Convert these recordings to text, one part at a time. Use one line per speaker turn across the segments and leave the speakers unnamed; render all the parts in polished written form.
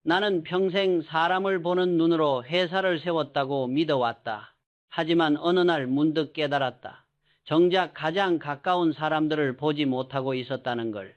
나는 평생 사람을 보는 눈으로 회사를 세웠다고 믿어왔다. 하지만 어느 날 문득 깨달았다. 정작 가장 가까운 사람들을 보지 못하고 있었다는 걸.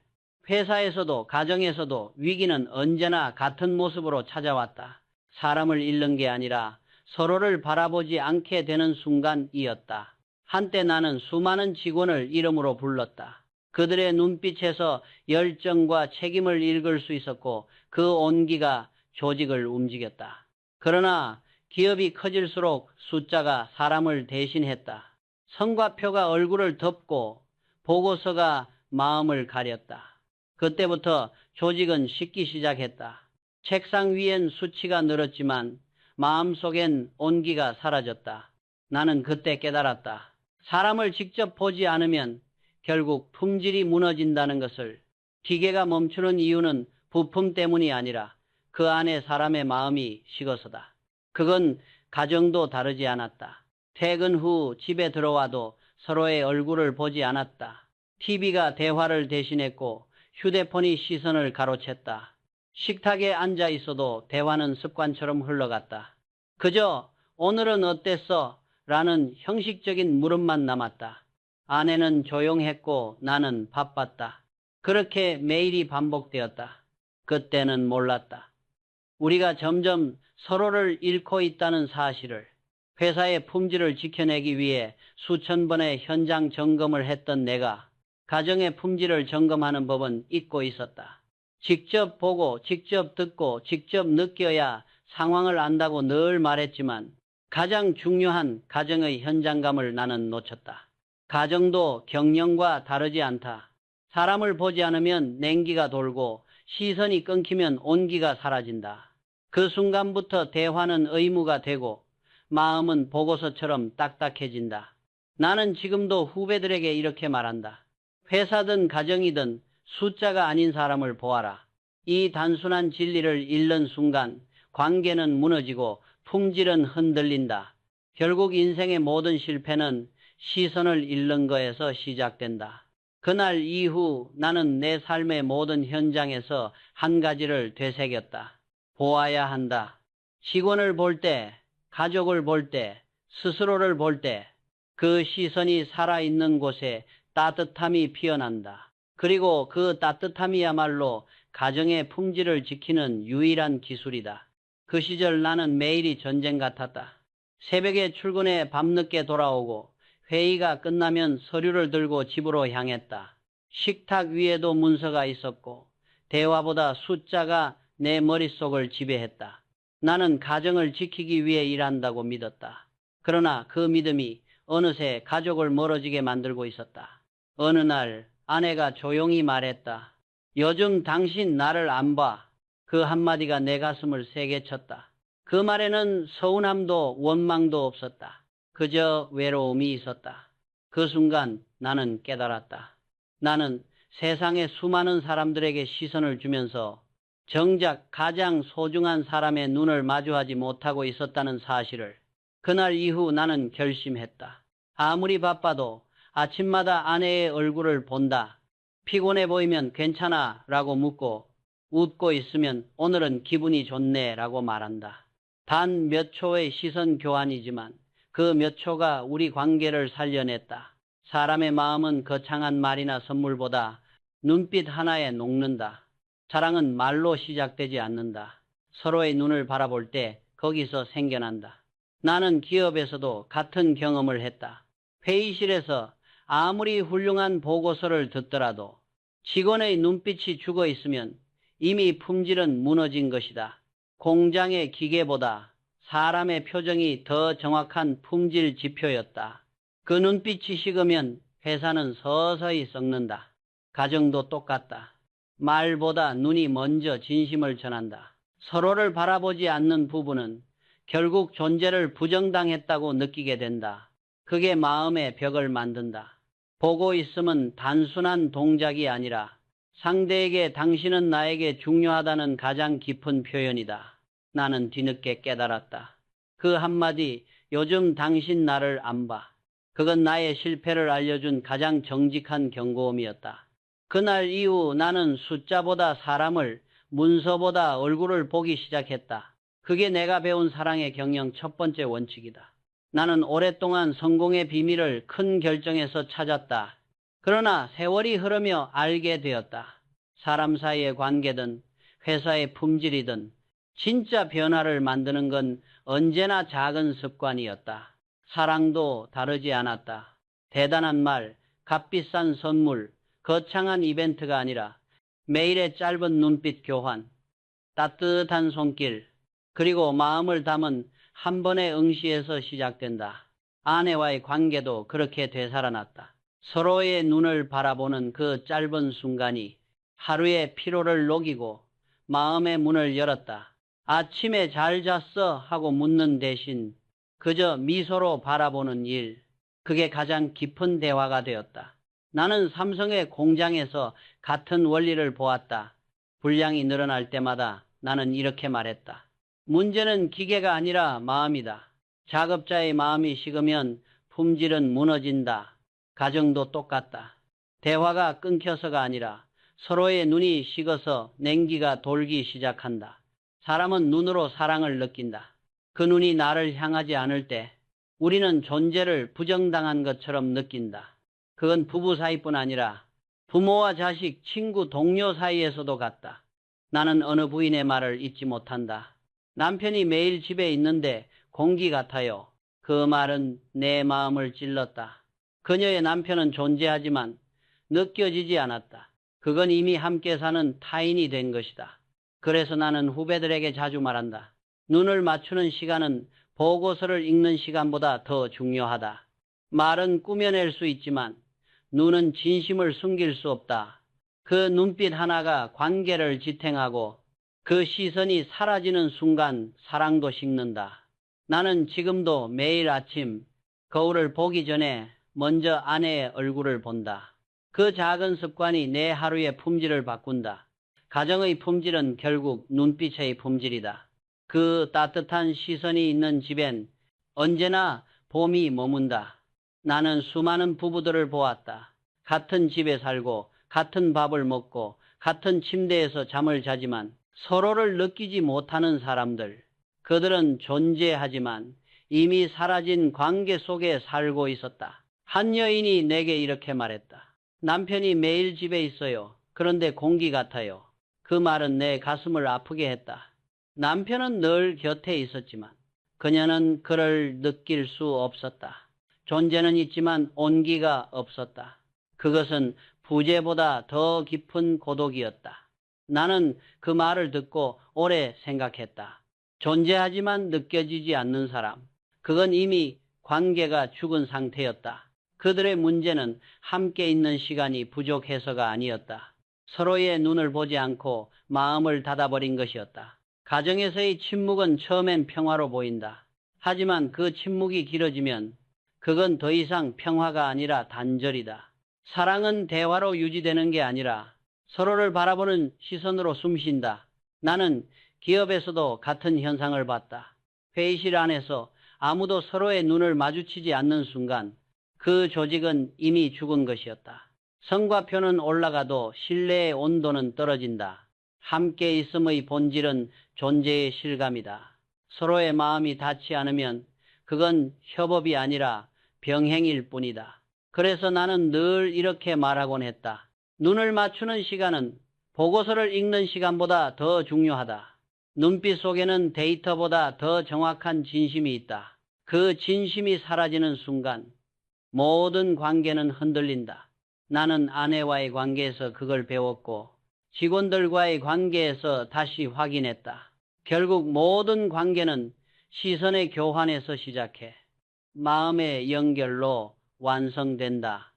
회사에서도 가정에서도 위기는 언제나 같은 모습으로 찾아왔다. 사람을 잃는 게 아니라 서로를 바라보지 않게 되는 순간이었다. 한때 나는 수많은 직원을 이름으로 불렀다. 그들의 눈빛에서 열정과 책임을 읽을 수 있었고 그 온기가 조직을 움직였다. 그러나 기업이 커질수록 숫자가 사람을 대신했다. 성과표가 얼굴을 덮고 보고서가 마음을 가렸다. 그때부터 조직은 식기 시작했다. 책상 위엔 수치가 늘었지만 마음속엔 온기가 사라졌다. 나는 그때 깨달았다. 사람을 직접 보지 않으면 결국 품질이 무너진다는 것을. 기계가 멈추는 이유는 부품 때문이 아니라 그 안에 사람의 마음이 식어서다. 그건 가정도 다르지 않았다. 퇴근 후 집에 들어와도 서로의 얼굴을 보지 않았다. TV가 대화를 대신했고 휴대폰이 시선을 가로챘다. 식탁에 앉아 있어도 대화는 습관처럼 흘러갔다. 그저 오늘은 어땠어? 라는 형식적인 물음만 남았다. 아내는 조용했고 나는 바빴다. 그렇게 매일이 반복되었다. 그때는 몰랐다. 우리가 점점 서로를 잃고 있다는 사실을. 회사의 품질을 지켜내기 위해 수천 번의 현장 점검을 했던 내가 가정의 품질을 점검하는 법은 잊고 있었다. 직접 보고 직접 듣고 직접 느껴야 상황을 안다고 늘 말했지만 가장 중요한 가정의 현장감을 나는 놓쳤다. 가정도 경영과 다르지 않다. 사람을 보지 않으면 냉기가 돌고 시선이 끊기면 온기가 사라진다. 그 순간부터 대화는 의무가 되고 마음은 보고서처럼 딱딱해진다. 나는 지금도 후배들에게 이렇게 말한다. 회사든 가정이든 숫자가 아닌 사람을 보아라. 이 단순한 진리를 잃는 순간 관계는 무너지고 품질은 흔들린다. 결국 인생의 모든 실패는 시선을 잃는 거에서 시작된다. 그날 이후 나는 내 삶의 모든 현장에서 한 가지를 되새겼다. 보아야 한다. 직원을 볼 때, 가족을 볼 때, 스스로를 볼 때 그 시선이 살아있는 곳에 따뜻함이 피어난다. 그리고 그 따뜻함이야말로 가정의 품질을 지키는 유일한 기술이다. 그 시절 나는 매일이 전쟁 같았다. 새벽에 출근해 밤늦게 돌아오고 회의가 끝나면 서류를 들고 집으로 향했다. 식탁 위에도 문서가 있었고 대화보다 숫자가 내 머릿속을 지배했다. 나는 가정을 지키기 위해 일한다고 믿었다. 그러나 그 믿음이 어느새 가족을 멀어지게 만들고 있었다. 어느 날 아내가 조용히 말했다. 요즘 당신 나를 안 봐. 그 한마디가 내 가슴을 세게 쳤다. 그 말에는 서운함도 원망도 없었다. 그저 외로움이 있었다. 그 순간 나는 깨달았다. 나는 세상의 수많은 사람들에게 시선을 주면서 정작 가장 소중한 사람의 눈을 마주하지 못하고 있었다는 사실을. 그날 이후 나는 결심했다. 아무리 바빠도 아침마다 아내의 얼굴을 본다. 피곤해 보이면 괜찮아 라고 묻고 웃고 있으면 오늘은 기분이 좋네 라고 말한다. 단 몇 초의 시선 교환이지만 그 몇 초가 우리 관계를 살려냈다. 사람의 마음은 거창한 말이나 선물보다 눈빛 하나에 녹는다. 사랑은 말로 시작되지 않는다. 서로의 눈을 바라볼 때 거기서 생겨난다. 나는 기업에서도 같은 경험을 했다. 회의실에서 아무리 훌륭한 보고서를 듣더라도 직원의 눈빛이 죽어 있으면 이미 품질은 무너진 것이다. 공장의 기계보다 사람의 표정이 더 정확한 품질 지표였다. 그 눈빛이 식으면 회사는 서서히 썩는다. 가정도 똑같다. 말보다 눈이 먼저 진심을 전한다. 서로를 바라보지 않는 부부는 결국 존재를 부정당했다고 느끼게 된다. 그게 마음의 벽을 만든다. 보고 있음은 단순한 동작이 아니라 상대에게 당신은 나에게 중요하다는 가장 깊은 표현이다. 나는 뒤늦게 깨달았다. 그 한마디, 요즘 당신 나를 안 봐. 그건 나의 실패를 알려준 가장 정직한 경고음이었다. 그날 이후 나는 숫자보다 사람을 문서보다 얼굴을 보기 시작했다. 그게 내가 배운 사랑의 경영 첫 번째 원칙이다. 나는 오랫동안 성공의 비밀을 큰 결정에서 찾았다. 그러나 세월이 흐르며 알게 되었다. 사람 사이의 관계든 회사의 품질이든 진짜 변화를 만드는 건 언제나 작은 습관이었다. 사랑도 다르지 않았다. 대단한 말, 값비싼 선물, 거창한 이벤트가 아니라 매일의 짧은 눈빛 교환, 따뜻한 손길, 그리고 마음을 담은 한 번의 응시에서 시작된다. 아내와의 관계도 그렇게 되살아났다. 서로의 눈을 바라보는 그 짧은 순간이 하루의 피로를 녹이고 마음의 문을 열었다. 아침에 잘 잤어? 하고 묻는 대신 그저 미소로 바라보는 일, 그게 가장 깊은 대화가 되었다. 나는 삼성의 공장에서 같은 원리를 보았다. 분량이 늘어날 때마다 나는 이렇게 말했다. 문제는 기계가 아니라 마음이다. 작업자의 마음이 식으면 품질은 무너진다. 가정도 똑같다. 대화가 끊겨서가 아니라 서로의 눈이 식어서 냉기가 돌기 시작한다. 사람은 눈으로 사랑을 느낀다. 그 눈이 나를 향하지 않을 때 우리는 존재를 부정당한 것처럼 느낀다. 그건 부부 사이뿐 아니라 부모와 자식, 친구, 동료 사이에서도 같다. 나는 어느 부인의 말을 잊지 못한다. 남편이 매일 집에 있는데 공기 같아요. 그 말은 내 마음을 찔렀다. 그녀의 남편은 존재하지만 느껴지지 않았다. 그건 이미 함께 사는 타인이 된 것이다. 그래서 나는 후배들에게 자주 말한다. 눈을 맞추는 시간은 보고서를 읽는 시간보다 더 중요하다. 말은 꾸며낼 수 있지만 눈은 진심을 숨길 수 없다. 그 눈빛 하나가 관계를 지탱하고 그 시선이 사라지는 순간 사랑도 식는다. 나는 지금도 매일 아침 거울을 보기 전에 먼저 아내의 얼굴을 본다. 그 작은 습관이 내 하루의 품질을 바꾼다. 가정의 품질은 결국 눈빛의 품질이다. 그 따뜻한 시선이 있는 집엔 언제나 봄이 머문다. 나는 수많은 부부들을 보았다. 같은 집에 살고 같은 밥을 먹고 같은 침대에서 잠을 자지만 서로를 느끼지 못하는 사람들. 그들은 존재하지만 이미 사라진 관계 속에 살고 있었다. 한 여인이 내게 이렇게 말했다. 남편이 매일 집에 있어요. 그런데 공기 같아요. 그 말은 내 가슴을 아프게 했다. 남편은 늘 곁에 있었지만 그녀는 그를 느낄 수 없었다. 존재는 있지만 온기가 없었다. 그것은 부재보다 더 깊은 고독이었다. 나는 그 말을 듣고 오래 생각했다. 존재하지만 느껴지지 않는 사람. 그건 이미 관계가 죽은 상태였다. 그들의 문제는 함께 있는 시간이 부족해서가 아니었다. 서로의 눈을 보지 않고 마음을 닫아버린 것이었다. 가정에서의 침묵은 처음엔 평화로 보인다. 하지만 그 침묵이 길어지면 그건 더 이상 평화가 아니라 단절이다. 사랑은 대화로 유지되는 게 아니라 서로를 바라보는 시선으로 숨쉰다. 나는 기업에서도 같은 현상을 봤다. 회의실 안에서 아무도 서로의 눈을 마주치지 않는 순간 그 조직은 이미 죽은 것이었다. 성과표는 올라가도 신뢰의 온도는 떨어진다. 함께 있음의 본질은 존재의 실감이다. 서로의 마음이 닿지 않으면 그건 협업이 아니라 병행일 뿐이다. 그래서 나는 늘 이렇게 말하곤 했다. 눈을 맞추는 시간은 보고서를 읽는 시간보다 더 중요하다. 눈빛 속에는 데이터보다 더 정확한 진심이 있다. 그 진심이 사라지는 순간 모든 관계는 흔들린다. 나는 아내와의 관계에서 그걸 배웠고 직원들과의 관계에서 다시 확인했다. 결국 모든 관계는 시선의 교환에서 시작해 마음의 연결로 완성된다.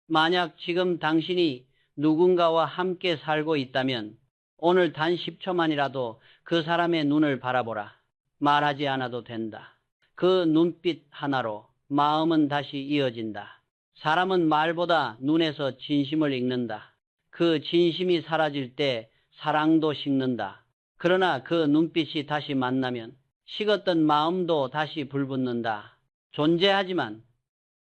만약 지금 당신이 누군가와 함께 살고 있다면 오늘 단 10초만이라도 그 사람의 눈을 바라보라. 말하지 않아도 된다. 그 눈빛 하나로 마음은 다시 이어진다. 사람은 말보다 눈에서 진심을 읽는다. 그 진심이 사라질 때 사랑도 식는다. 그러나 그 눈빛이 다시 만나면 식었던 마음도 다시 불붙는다. 존재하지만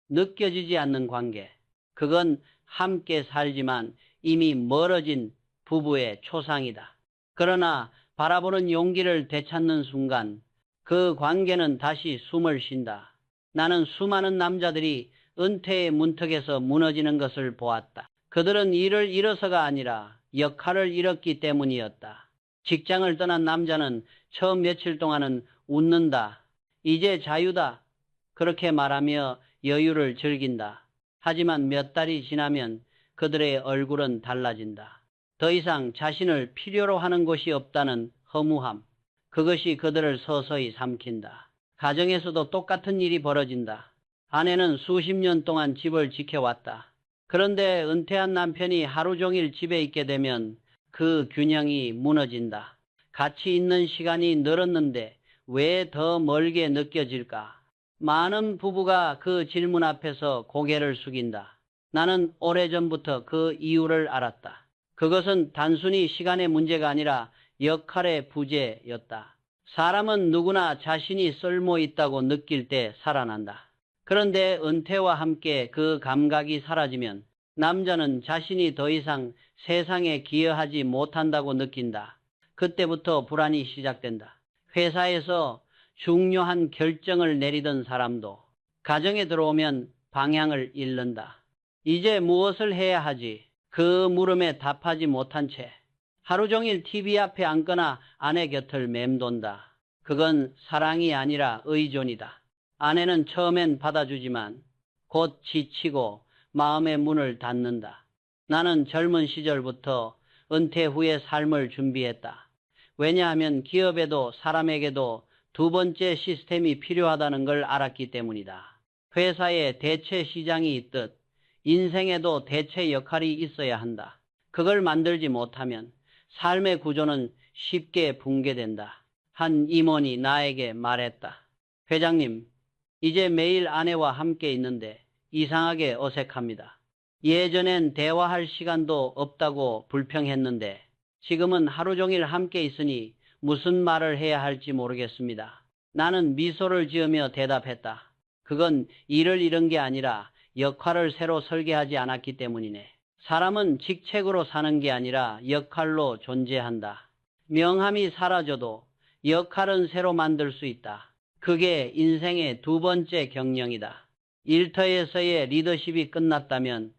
느껴지지 않는 관계. 그건 함께 살지만 이미 멀어진 부부의 초상이다. 그러나 바라보는 용기를 되찾는 순간 그 관계는 다시 숨을 쉰다. 나는 수많은 남자들이 은퇴의 문턱에서 무너지는 것을 보았다. 그들은 일을 잃어서가 아니라 역할을 잃었기 때문이었다. 직장을 떠난 남자는 처음 며칠 동안은 웃는다. 이제 자유다. 그렇게 말하며 여유를 즐긴다. 하지만 몇 달이 지나면 그들의 얼굴은 달라진다. 더 이상 자신을 필요로 하는 곳이 없다는 허무함. 그것이 그들을 서서히 삼킨다. 가정에서도 똑같은 일이 벌어진다. 아내는 수십 년 동안 집을 지켜왔다. 그런데 은퇴한 남편이 하루 종일 집에 있게 되면 그 균형이 무너진다. 같이 있는 시간이 늘었는데 왜 더 멀게 느껴질까? 많은 부부가 그 질문 앞에서 고개를 숙인다. 나는 오래전부터 그 이유를 알았다. 그것은 단순히 시간의 문제가 아니라 역할의 부재였다. 사람은 누구나 자신이 쓸모 있다고 느낄 때 살아난다. 그런데 은퇴와 함께 그 감각이 사라지면 남자는 자신이 더 이상 세상에 기여하지 못한다고 느낀다. 그때부터 불안이 시작된다. 회사에서 중요한 결정을 내리던 사람도 가정에 들어오면 방향을 잃는다. 이제 무엇을 해야 하지? 그 물음에 답하지 못한 채 하루 종일 TV 앞에 앉거나 아내 곁을 맴돈다. 그건 사랑이 아니라 의존이다. 아내는 처음엔 받아주지만 곧 지치고 마음의 문을 닫는다. 나는 젊은 시절부터 은퇴 후의 삶을 준비했다. 왜냐하면 기업에도 사람에게도 두 번째 시스템이 필요하다는 걸 알았기 때문이다. 회사에 대체 시장이 있듯 인생에도 대체 역할이 있어야 한다. 그걸 만들지 못하면 삶의 구조는 쉽게 붕괴된다. 한 임원이 나에게 말했다. 회장님, 이제 매일 아내와 함께 있는데 이상하게 어색합니다. 예전엔 대화할 시간도 없다고 불평했는데 지금은 하루 종일 함께 있으니 무슨 말을 해야 할지 모르겠습니다. 나는 미소를 지으며 대답했다. 그건 일을 잃은 게 아니라 역할을 새로 설계하지 않았기 때문이네. 사람은 직책으로 사는 게 아니라 역할로 존재한다. 명함이 사라져도 역할은 새로 만들 수 있다. 그게 인생의 두 번째 경영이다. 일터에서의 리더십이 끝났다면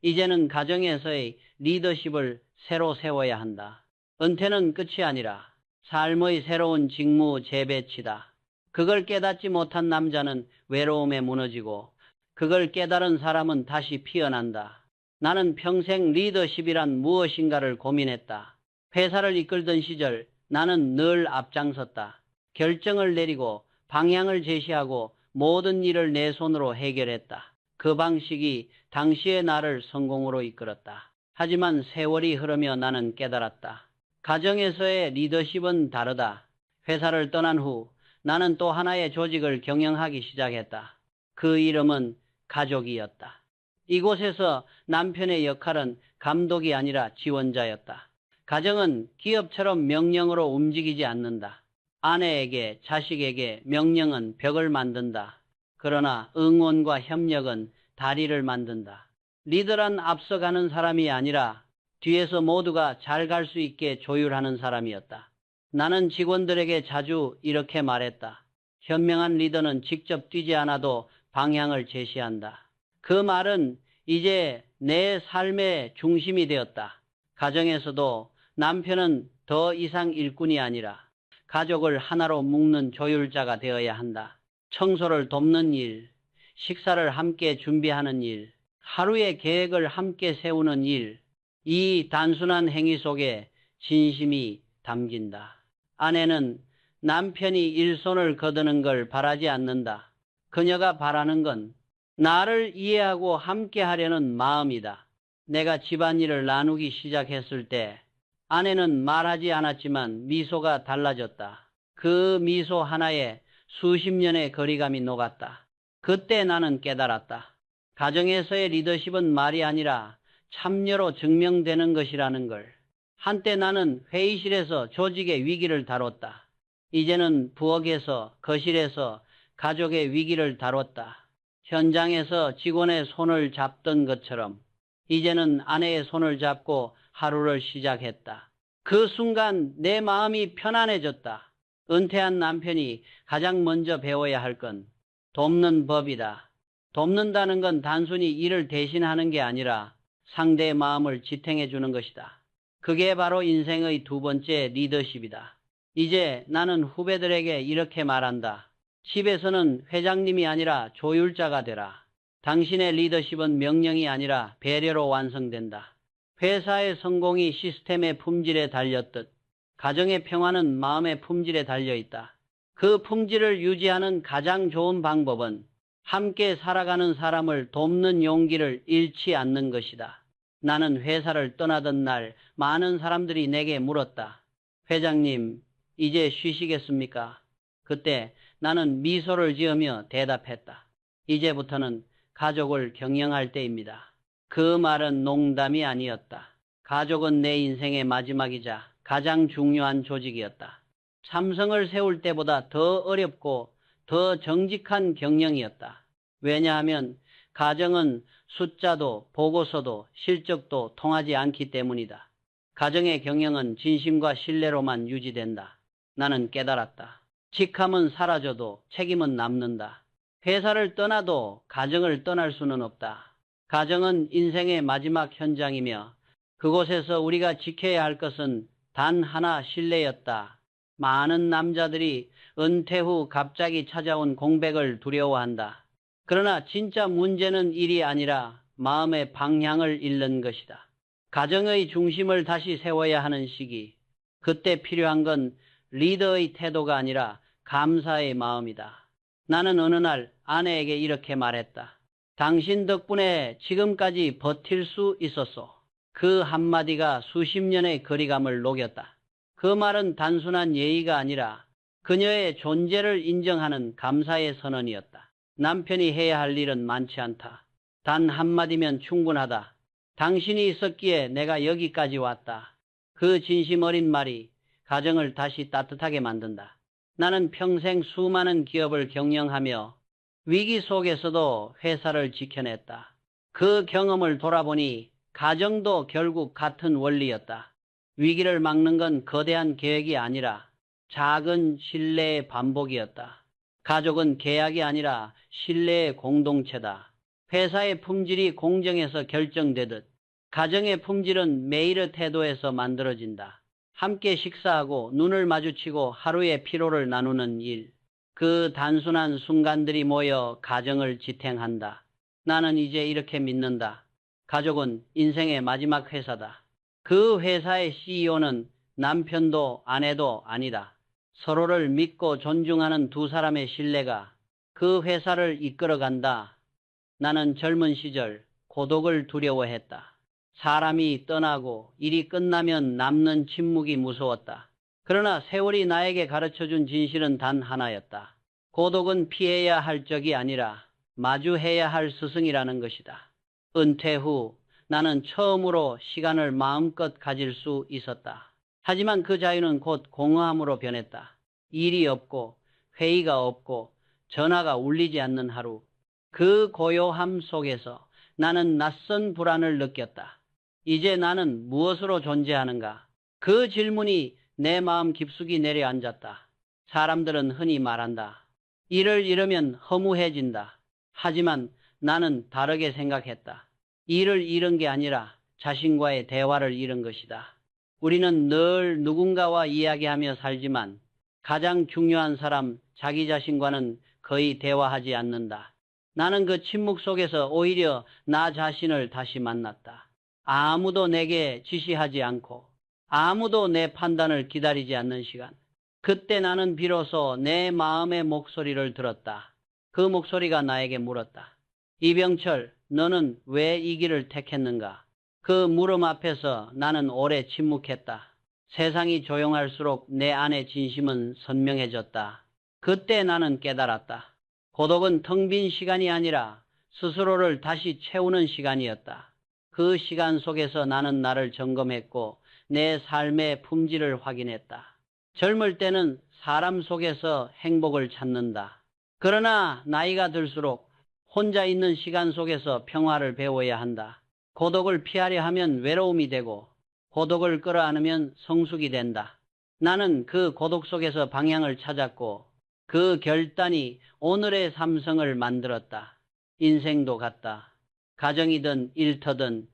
이제는 가정에서의 리더십을 새로 세워야 한다. 은퇴는 끝이 아니라 삶의 새로운 직무 재배치다. 그걸 깨닫지 못한 남자는 외로움에 무너지고 그걸 깨달은 사람은 다시 피어난다. 나는 평생 리더십이란 무엇인가를 고민했다. 회사를 이끌던 시절 나는 늘 앞장섰다. 결정을 내리고 방향을 제시하고 모든 일을 내 손으로 해결했다. 그 방식이 당시의 나를 성공으로 이끌었다. 하지만 세월이 흐르며 나는 깨달았다. 가정에서의 리더십은 다르다. 회사를 떠난 후 나는 또 하나의 조직을 경영하기 시작했다. 그 이름은 가족이었다. 이곳에서 남편의 역할은 감독이 아니라 지원자였다. 가정은 기업처럼 명령으로 움직이지 않는다. 아내에게, 자식에게 명령은 벽을 만든다. 그러나 응원과 협력은 다리를 만든다. 리더란 앞서가는 사람이 아니라 뒤에서 모두가 잘 갈 수 있게 조율하는 사람이었다. 나는 직원들에게 자주 이렇게 말했다. 현명한 리더는 직접 뛰지 않아도 방향을 제시한다. 그 말은 이제 내 삶의 중심이 되었다. 가정에서도 남편은 더 이상 일꾼이 아니라 가족을 하나로 묶는 조율자가 되어야 한다. 청소를 돕는 일, 식사를 함께 준비하는 일, 하루의 계획을 함께 세우는 일, 이 단순한 행위 속에 진심이 담긴다. 아내는 남편이 일손을 거두는 걸 바라지 않는다. 그녀가 바라는 건 나를 이해하고 함께 하려는 마음이다. 내가 집안일을 나누기 시작했을 때 아내는 말하지 않았지만 미소가 달라졌다. 그 미소 하나에 수십 년의 거리감이 녹았다. 그때 나는 깨달았다. 가정에서의 리더십은 말이 아니라 참여로 증명되는 것이라는 걸. 한때 나는 회의실에서 조직의 위기를 다뤘다. 이제는 부엌에서, 거실에서 가족의 위기를 다뤘다. 현장에서 직원의 손을 잡던 것처럼 이제는 아내의 손을 잡고 하루를 시작했다. 그 순간 내 마음이 편안해졌다. 은퇴한 남편이 가장 먼저 배워야 할 건 돕는 법이다. 돕는다는 건 단순히 일을 대신하는 게 아니라 상대의 마음을 지탱해 주는 것이다. 그게 바로 인생의 두 번째 리더십이다. 이제 나는 후배들에게 이렇게 말한다. 집에서는 회장님이 아니라 조율자가 되라. 당신의 리더십은 명령이 아니라 배려로 완성된다. 회사의 성공이 시스템의 품질에 달렸듯 가정의 평화는 마음의 품질에 달려있다. 그 품질을 유지하는 가장 좋은 방법은 함께 살아가는 사람을 돕는 용기를 잃지 않는 것이다. 나는 회사를 떠나던 날 많은 사람들이 내게 물었다. 회장님, 이제 쉬시겠습니까? 그때 나는 미소를 지으며 대답했다. 이제부터는 가족을 경영할 때입니다. 그 말은 농담이 아니었다. 가족은 내 인생의 마지막이자 가장 중요한 조직이었다. 삼성을 세울 때보다 더 어렵고 더 정직한 경영이었다. 왜냐하면 가정은 숫자도 보고서도 실적도 통하지 않기 때문이다. 가정의 경영은 진심과 신뢰로만 유지된다. 나는 깨달았다. 직함은 사라져도 책임은 남는다. 회사를 떠나도 가정을 떠날 수는 없다. 가정은 인생의 마지막 현장이며 그곳에서 우리가 지켜야 할 것은 단 하나 신뢰였다. 많은 남자들이 은퇴 후 갑자기 찾아온 공백을 두려워한다. 그러나 진짜 문제는 일이 아니라 마음의 방향을 잃는 것이다. 가정의 중심을 다시 세워야 하는 시기. 그때 필요한 건 리더의 태도가 아니라 감사의 마음이다. 나는 어느 날 아내에게 이렇게 말했다. 당신 덕분에 지금까지 버틸 수 있었소. 그 한마디가 수십 년의 거리감을 녹였다. 그 말은 단순한 예의가 아니라 그녀의 존재를 인정하는 감사의 선언이었다. 남편이 해야 할 일은 많지 않다. 단 한마디면 충분하다. 당신이 있었기에 내가 여기까지 왔다. 그 진심 어린 말이 가정을 다시 따뜻하게 만든다. 나는 평생 수많은 기업을 경영하며 위기 속에서도 회사를 지켜냈다. 그 경험을 돌아보니 가정도 결국 같은 원리였다. 위기를 막는 건 거대한 계획이 아니라 작은 신뢰의 반복이었다. 가족은 계약이 아니라 신뢰의 공동체다. 회사의 품질이 공정에서 결정되듯 가정의 품질은 매일의 태도에서 만들어진다. 함께 식사하고 눈을 마주치고 하루의 피로를 나누는 일. 그 단순한 순간들이 모여 가정을 지탱한다. 나는 이제 이렇게 믿는다. 가족은 인생의 마지막 회사다. 그 회사의 CEO는 남편도 아내도 아니다. 서로를 믿고 존중하는 두 사람의 신뢰가 그 회사를 이끌어간다. 나는 젊은 시절 고독을 두려워했다. 사람이 떠나고 일이 끝나면 남는 침묵이 무서웠다. 그러나 세월이 나에게 가르쳐준 진실은 단 하나였다. 고독은 피해야 할 적이 아니라 마주해야 할 스승이라는 것이다. 은퇴 후 나는 처음으로 시간을 마음껏 가질 수 있었다. 하지만 그 자유는 곧 공허함으로 변했다. 일이 없고 회의가 없고 전화가 울리지 않는 하루. 그 고요함 속에서 나는 낯선 불안을 느꼈다. 이제 나는 무엇으로 존재하는가? 그 질문이 내 마음 깊숙이 내려앉았다. 사람들은 흔히 말한다. 일을 잃으면 허무해진다. 하지만 나는 다르게 생각했다. 일을 잃은 게 아니라 자신과의 대화를 잃은 것이다. 우리는 늘 누군가와 이야기하며 살지만 가장 중요한 사람, 자기 자신과는 거의 대화하지 않는다. 나는 그 침묵 속에서 오히려 나 자신을 다시 만났다. 아무도 내게 지시하지 않고 아무도 내 판단을 기다리지 않는 시간. 그때 나는 비로소 내 마음의 목소리를 들었다. 그 목소리가 나에게 물었다. 이병철, 너는 왜 이 길을 택했는가? 그 물음 앞에서 나는 오래 침묵했다. 세상이 조용할수록 내 안의 진심은 선명해졌다. 그때 나는 깨달았다. 고독은 텅 빈 시간이 아니라 스스로를 다시 채우는 시간이었다. 그 시간 속에서 나는 나를 점검했고 내 삶의 품질을 확인했다. 젊을 때는 사람 속에서 행복을 찾는다. 그러나 나이가 들수록 혼자 있는 시간 속에서 평화를 배워야 한다. 고독을 피하려 하면 외로움이 되고 고독을 끌어안으면 성숙이 된다. 나는 그 고독 속에서 방향을 찾았고 그 결단이 오늘의 삼성을 만들었다. 인생도 같다. 가정이든 일터든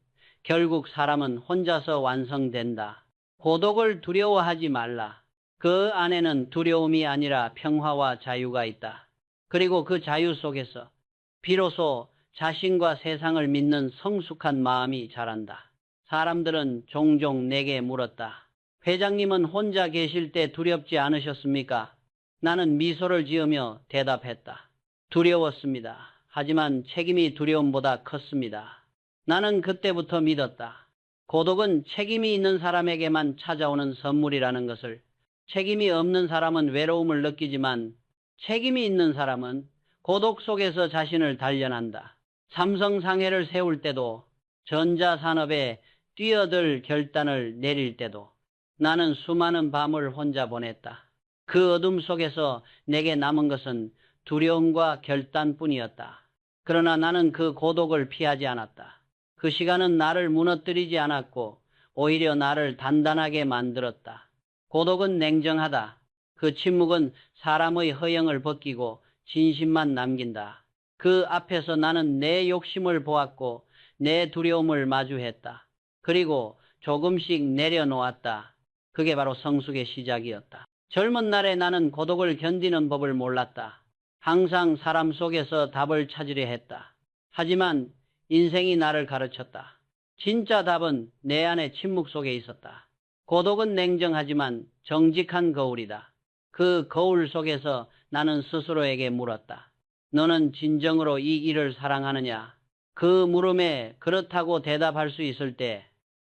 결국 사람은 혼자서 완성된다. 고독을 두려워하지 말라. 그 안에는 두려움이 아니라 평화와 자유가 있다. 그리고 그 자유 속에서 비로소 자신과 세상을 믿는 성숙한 마음이 자란다. 사람들은 종종 내게 물었다. 회장님은 혼자 계실 때 두렵지 않으셨습니까? 나는 미소를 지으며 대답했다. 두려웠습니다. 하지만 책임이 두려움보다 컸습니다. 나는 그때부터 믿었다. 고독은 책임이 있는 사람에게만 찾아오는 선물이라는 것을. 책임이 없는 사람은 외로움을 느끼지만 책임이 있는 사람은 고독 속에서 자신을 단련한다. 삼성상회를 세울 때도 전자산업에 뛰어들 결단을 내릴 때도 나는 수많은 밤을 혼자 보냈다. 그 어둠 속에서 내게 남은 것은 두려움과 결단뿐이었다. 그러나 나는 그 고독을 피하지 않았다. 그 시간은 나를 무너뜨리지 않았고 오히려 나를 단단하게 만들었다. 고독은 냉정하다. 그 침묵은 사람의 허영을 벗기고 진심만 남긴다. 그 앞에서 나는 내 욕심을 보았고 내 두려움을 마주했다. 그리고 조금씩 내려놓았다. 그게 바로 성숙의 시작이었다. 젊은 날에 나는 고독을 견디는 법을 몰랐다. 항상 사람 속에서 답을 찾으려 했다. 하지만 인생이 나를 가르쳤다. 진짜 답은 내 안의 침묵 속에 있었다. 고독은 냉정하지만 정직한 거울이다. 그 거울 속에서 나는 스스로에게 물었다. 너는 진정으로 이 일을 사랑하느냐? 그 물음에 그렇다고 대답할 수 있을 때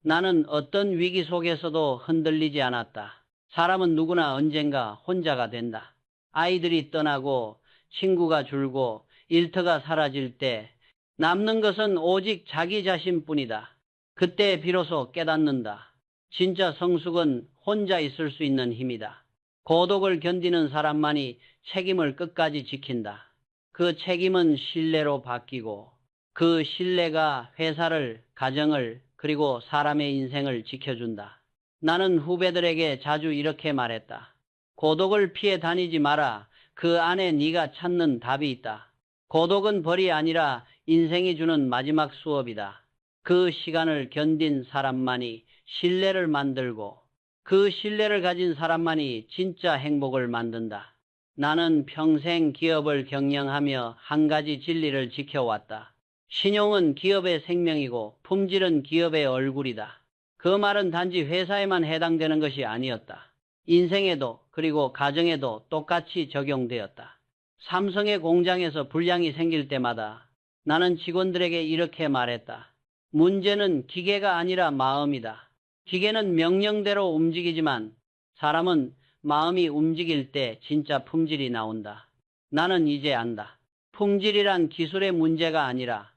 나는 어떤 위기 속에서도 흔들리지 않았다. 사람은 누구나 언젠가 혼자가 된다. 아이들이 떠나고 친구가 줄고 일터가 사라질 때 남는 것은 오직 자기 자신뿐이다. 그때 비로소 깨닫는다. 진짜 성숙은 혼자 있을 수 있는 힘이다. 고독을 견디는 사람만이 책임을 끝까지 지킨다. 그 책임은 신뢰로 바뀌고 그 신뢰가 회사를, 가정을, 그리고 사람의 인생을 지켜준다. 나는 후배들에게 자주 이렇게 말했다. 고독을 피해 다니지 마라. 그 안에 네가 찾는 답이 있다. 고독은 벌이 아니라 인생이 주는 마지막 수업이다. 그 시간을 견딘 사람만이 신뢰를 만들고 그 신뢰를 가진 사람만이 진짜 행복을 만든다. 나는 평생 기업을 경영하며 한 가지 진리를 지켜왔다. 신용은 기업의 생명이고 품질은 기업의 얼굴이다. 그 말은 단지 회사에만 해당되는 것이 아니었다. 인생에도 그리고 가정에도 똑같이 적용되었다. 삼성의 공장에서 불량이 생길 때마다 나는 직원들에게 이렇게 말했다. 문제는 기계가 아니라 마음이다. 기계는 명령대로 움직이지만 사람은 마음이 움직일 때 진짜 품질이 나온다. 나는 이제 안다. 품질이란 기술의 문제가 아니라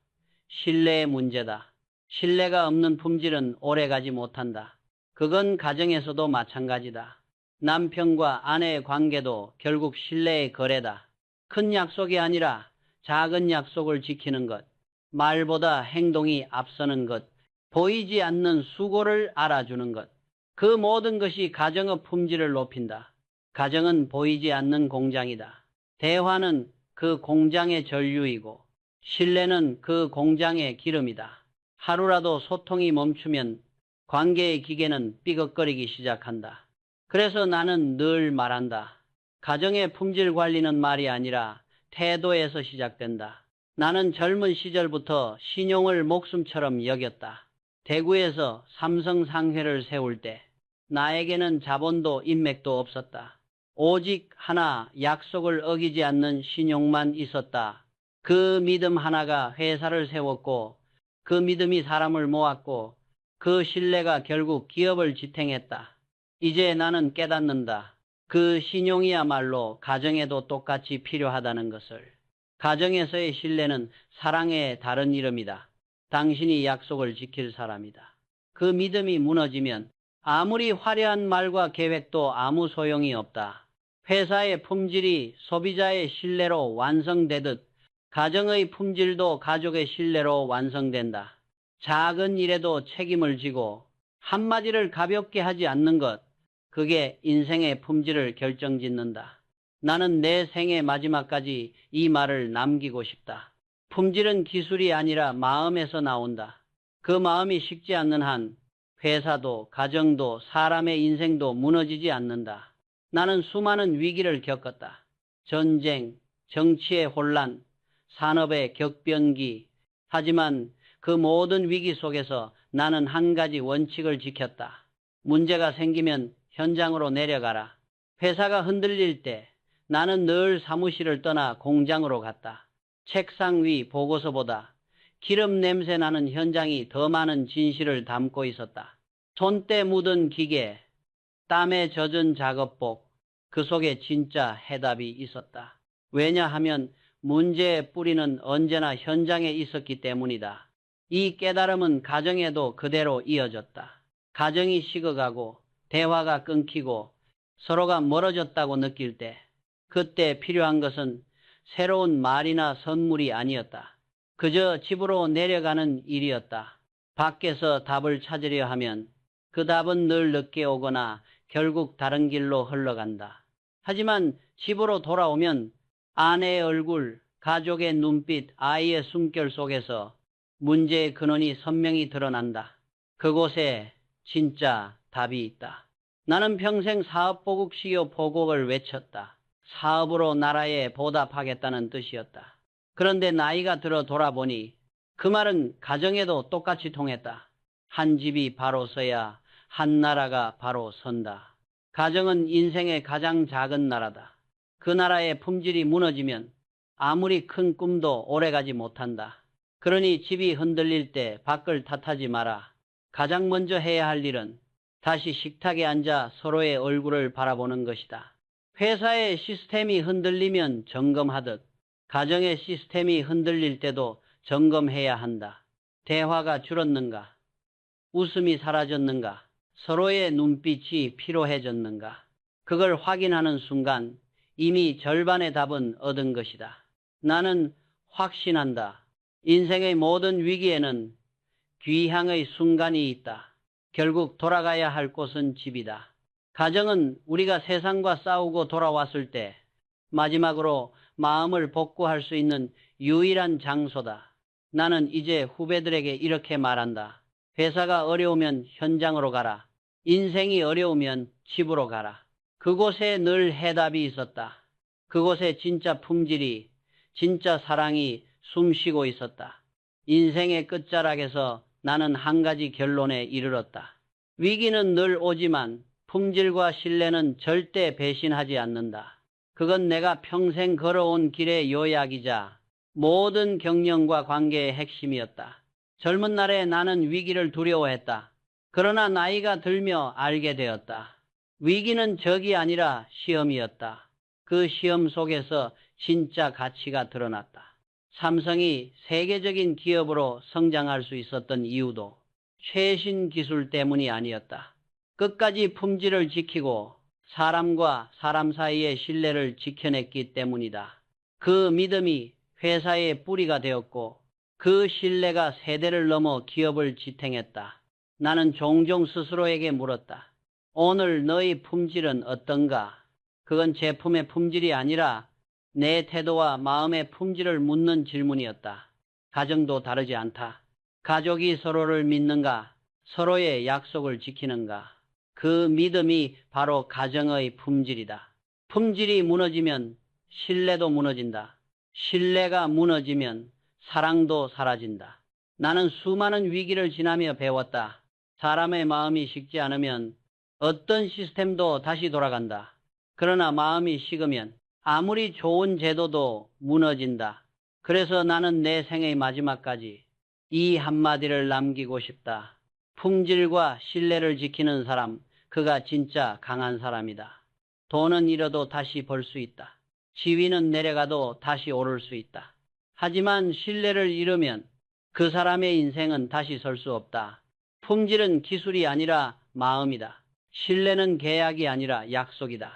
신뢰의 문제다. 신뢰가 없는 품질은 오래가지 못한다. 그건 가정에서도 마찬가지다. 남편과 아내의 관계도 결국 신뢰의 거래다. 큰 약속이 아니라 작은 약속을 지키는 것, 말보다 행동이 앞서는 것, 보이지 않는 수고를 알아주는 것, 그 모든 것이 가정의 품질을 높인다. 가정은 보이지 않는 공장이다. 대화는 그 공장의 전류이고 신뢰는 그 공장의 기름이다. 하루라도 소통이 멈추면 관계의 기계는 삐걱거리기 시작한다. 그래서 나는 늘 말한다. 가정의 품질 관리는 말이 아니라 태도에서 시작된다. 나는 젊은 시절부터 신용을 목숨처럼 여겼다. 대구에서 삼성상회를 세울 때 나에게는 자본도 인맥도 없었다. 오직 하나, 약속을 어기지 않는 신용만 있었다. 그 믿음 하나가 회사를 세웠고 그 믿음이 사람을 모았고 그 신뢰가 결국 기업을 지탱했다. 이제 나는 깨닫는다. 그 신용이야말로 가정에도 똑같이 필요하다는 것을. 가정에서의 신뢰는 사랑의 다른 이름이다. 당신이 약속을 지킬 사람이다. 그 믿음이 무너지면 아무리 화려한 말과 계획도 아무 소용이 없다. 회사의 품질이 소비자의 신뢰로 완성되듯 가정의 품질도 가족의 신뢰로 완성된다. 작은 일에도 책임을 지고 한마디를 가볍게 하지 않는 것, 그게 인생의 품질을 결정짓는다. 나는 내 생의 마지막까지 이 말을 남기고 싶다. 품질은 기술이 아니라 마음에서 나온다. 그 마음이 식지 않는 한 회사도 가정도 사람의 인생도 무너지지 않는다. 나는 수많은 위기를 겪었다. 전쟁, 정치의 혼란, 산업의 격변기. 하지만 그 모든 위기 속에서 나는 한 가지 원칙을 지켰다. 문제가 생기면 현장으로 내려가라. 회사가 흔들릴 때 나는 늘 사무실을 떠나 공장으로 갔다. 책상 위 보고서보다 기름 냄새 나는 현장이 더 많은 진실을 담고 있었다. 손때 묻은 기계, 땀에 젖은 작업복, 그 속에 진짜 해답이 있었다. 왜냐하면 문제의 뿌리는 언제나 현장에 있었기 때문이다. 이 깨달음은 가정에도 그대로 이어졌다. 가정이 식어가고 대화가 끊기고 서로가 멀어졌다고 느낄 때, 그때 필요한 것은 새로운 말이나 선물이 아니었다. 그저 집으로 내려가는 일이었다. 밖에서 답을 찾으려 하면 그 답은 늘 늦게 오거나 결국 다른 길로 흘러간다. 하지만 집으로 돌아오면 아내의 얼굴, 가족의 눈빛, 아이의 숨결 속에서 문제의 근원이 선명히 드러난다. 그곳에 진짜 답이 있다. 나는 평생 사업보국 CEO 보국을 외쳤다. 사업으로 나라에 보답하겠다는 뜻이었다. 그런데 나이가 들어 돌아보니 그 말은 가정에도 똑같이 통했다. 한 집이 바로 서야 한 나라가 바로 선다. 가정은 인생의 가장 작은 나라다. 그 나라의 품질이 무너지면 아무리 큰 꿈도 오래가지 못한다. 그러니 집이 흔들릴 때 밖을 탓하지 마라. 가장 먼저 해야 할 일은 다시 식탁에 앉아 서로의 얼굴을 바라보는 것이다. 회사의 시스템이 흔들리면 점검하듯 가정의 시스템이 흔들릴 때도 점검해야 한다. 대화가 줄었는가? 웃음이 사라졌는가? 서로의 눈빛이 피로해졌는가? 그걸 확인하는 순간 이미 절반의 답은 얻은 것이다. 나는 확신한다. 인생의 모든 위기에는 귀향의 순간이 있다. 결국 돌아가야 할 곳은 집이다. 가정은 우리가 세상과 싸우고 돌아왔을 때 마지막으로 마음을 복구할 수 있는 유일한 장소다. 나는 이제 후배들에게 이렇게 말한다. 회사가 어려우면 현장으로 가라. 인생이 어려우면 집으로 가라. 그곳에 늘 해답이 있었다. 그곳에 진짜 품질이, 진짜 사랑이 숨쉬고 있었다. 인생의 끝자락에서 나는 한 가지 결론에 이르렀다. 위기는 늘 오지만 품질과 신뢰는 절대 배신하지 않는다. 그건 내가 평생 걸어온 길의 요약이자 모든 경영과 관계의 핵심이었다. 젊은 날에 나는 위기를 두려워했다. 그러나 나이가 들며 알게 되었다. 위기는 적이 아니라 시험이었다. 그 시험 속에서 진짜 가치가 드러났다. 삼성이 세계적인 기업으로 성장할 수 있었던 이유도 최신 기술 때문이 아니었다. 끝까지 품질을 지키고 사람과 사람 사이의 신뢰를 지켜냈기 때문이다. 그 믿음이 회사의 뿌리가 되었고 그 신뢰가 세대를 넘어 기업을 지탱했다. 나는 종종 스스로에게 물었다. 오늘 너의 품질은 어떤가? 그건 제품의 품질이 아니라 내 태도와 마음의 품질을 묻는 질문이었다. 가정도 다르지 않다. 가족이 서로를 믿는가? 서로의 약속을 지키는가? 그 믿음이 바로 가정의 품질이다. 품질이 무너지면 신뢰도 무너진다. 신뢰가 무너지면 사랑도 사라진다. 나는 수많은 위기를 지나며 배웠다. 사람의 마음이 식지 않으면 어떤 시스템도 다시 돌아간다. 그러나 마음이 식으면 아무리 좋은 제도도 무너진다. 그래서 나는 내 생의 마지막까지 이 한마디를 남기고 싶다. 품질과 신뢰를 지키는 사람, 그가 진짜 강한 사람이다. 돈은 잃어도 다시 벌 수 있다. 지위는 내려가도 다시 오를 수 있다. 하지만 신뢰를 잃으면 그 사람의 인생은 다시 설 수 없다. 품질은 기술이 아니라 마음이다. 신뢰는 계약이 아니라 약속이다.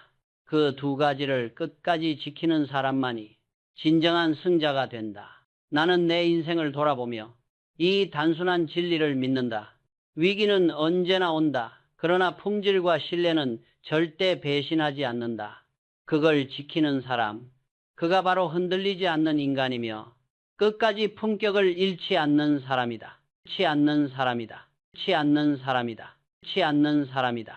그 두 가지를 끝까지 지키는 사람만이 진정한 승자가 된다. 나는 내 인생을 돌아보며 이 단순한 진리를 믿는다. 위기는 언제나 온다. 그러나 품질과 신뢰는 절대 배신하지 않는다. 그걸 지키는 사람, 그가 바로 흔들리지 않는 인간이며 끝까지 품격을 잃지 않는 사람이다. 잃지 않는 사람이다. 잃지 않는 사람이다. 잃지 않는 사람이다.